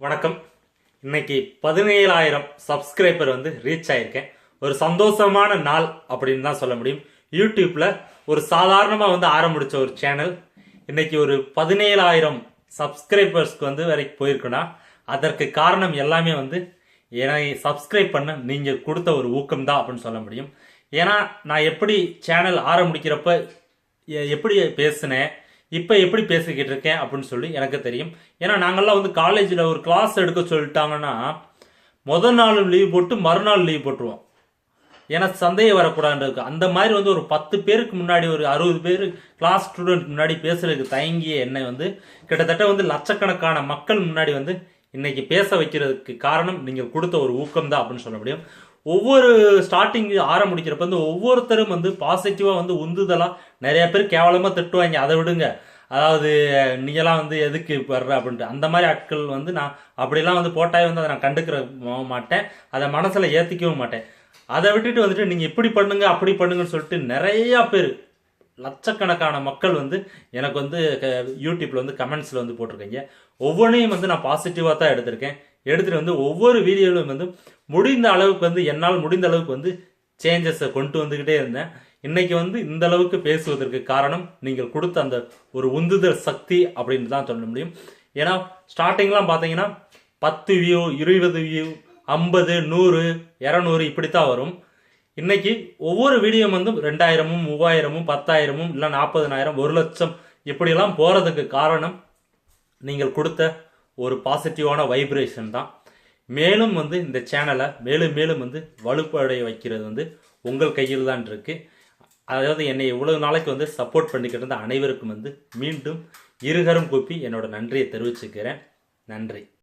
வணக்கம். இன்னைக்கு 17,000 subscriber reach ஆயிருக்கேன். ஒரு சந்தோஷமான நாள் அப்படின்னு தான் சொல்ல முடியும். யூடியூப்ல ஒரு சாதாரணமா ஆரம்பிச்ச ஒரு சேனல் இன்னைக்கு ஒரு 17,000 சப்ஸ்கிரைபர்ஸ்க்கு வரைக்கும் போயிருக்குன்னா அதற்கு காரணம் எல்லாமே என்னை சப்ஸ்கிரைப் பண்ண நீங்க கொடுத்த ஒரு ஊக்கம் தான் அப்படின்னு சொல்ல முடியும். ஏன்னா நான் எப்படி சேனல் ஆரம்பிக்கிறப்ப எப்படி பேசினேன், இப்போ எப்படி பேசிக்கிட்டு இருக்கேன் அப்படின்னு சொல்லி எனக்கு தெரியும். ஏன்னா நாங்கள்லாம் காலேஜில் ஒரு கிளாஸ் எடுக்க சொல்லிட்டாங்கன்னா முதல் நாள் லீவ் போட்டு மறுநாள் லீவ் போட்டுருவோம். ஏன்னா சந்தேகம் வரக்கூடாதுன்னு அந்த மாதிரி ஒரு 10 பேருக்கு முன்னாடி ஒரு 60 பேர் கிளாஸ் ஸ்டூடெண்ட் முன்னாடி பேசுறதுக்கு தயங்கிய என்னை கிட்டத்தட்ட லட்சக்கணக்கான மக்கள் முன்னாடி இன்னைக்கு பேச வைக்கிறதுக்கு காரணம் நீங்கள் கொடுத்த ஒரு ஊக்கம் தான் அப்படின்னு சொல்ல முடியும். ஒவ்வொரு ஸ்டார்டிங் ஆரம்பிக்கிறப்ப ஒவ்வொருத்தரும் பாசிட்டிவா உந்துதலா நிறைய பேர் கேவலமா திட்டுவாங்க, அதை விடுங்க, அதாவது நீங்களாம் எதுக்கு வர்ற அப்படின்ட்டு அந்த மாதிரி ஆட்கள் நான் அப்படிலாம் போட்டாய் அதை நான் கண்டுக்கிற மாட்டேன், அதை மனசுல ஏத்திக்கவும் மாட்டேன். அதை விட்டுட்டு நீங்க இப்படி பண்ணுங்க அப்படி பண்ணுங்கன்னு சொல்லிட்டு நிறைய பேர் லட்சக்கணக்கான மக்கள் எனக்கு யூடியூப்ல கமெண்ட்ஸ்ல போட்டிருக்கீங்க. ஒவ்வொன்றையும் நான் பாசிட்டிவா தான் எடுத்துட்டு ஒவ்வொரு வீடியோவிலும் முடிந்த அளவுக்கு என்னால் முடிந்த அளவுக்கு சேஞ்சஸை கொண்டு வந்துகிட்டே இருந்தேன். இன்னைக்கு இந்த அளவுக்கு பேசுவதற்கு காரணம் நீங்கள் கொடுத்த அந்த ஒரு உந்துதல் சக்தி அப்படின்னு தான் சொல்ல முடியும். ஏன்னா ஸ்டார்டிங்லாம் பார்த்தீங்கன்னா 10 வியூ 20 வியூ 50 100 200 இப்படித்தான் வரும். இன்னைக்கு ஒவ்வொரு வீடியோ 2000 3000 10,000 இல்லை 40,000 1,00,000 இப்படியெல்லாம் போறதுக்கு காரணம் நீங்கள் கொடுத்த ஒரு பாசிட்டிவான வைப்ரேஷன் தான். மேலும் இந்த சேனலை மேலும் மேலும் வலுப்படைய வைக்கிறது உங்கள் கையில் தான் இருக்கு. அதாவது என்னை இவ்வளவு நாளைக்கு சப்போர்ட் பண்ணிக்கிட்டு இருந்த அனைவருக்கும் மீண்டும் இருகரம் கூப்பி என்னோட நன்றியை தெரிவிச்சுக்கிறேன். நன்றி.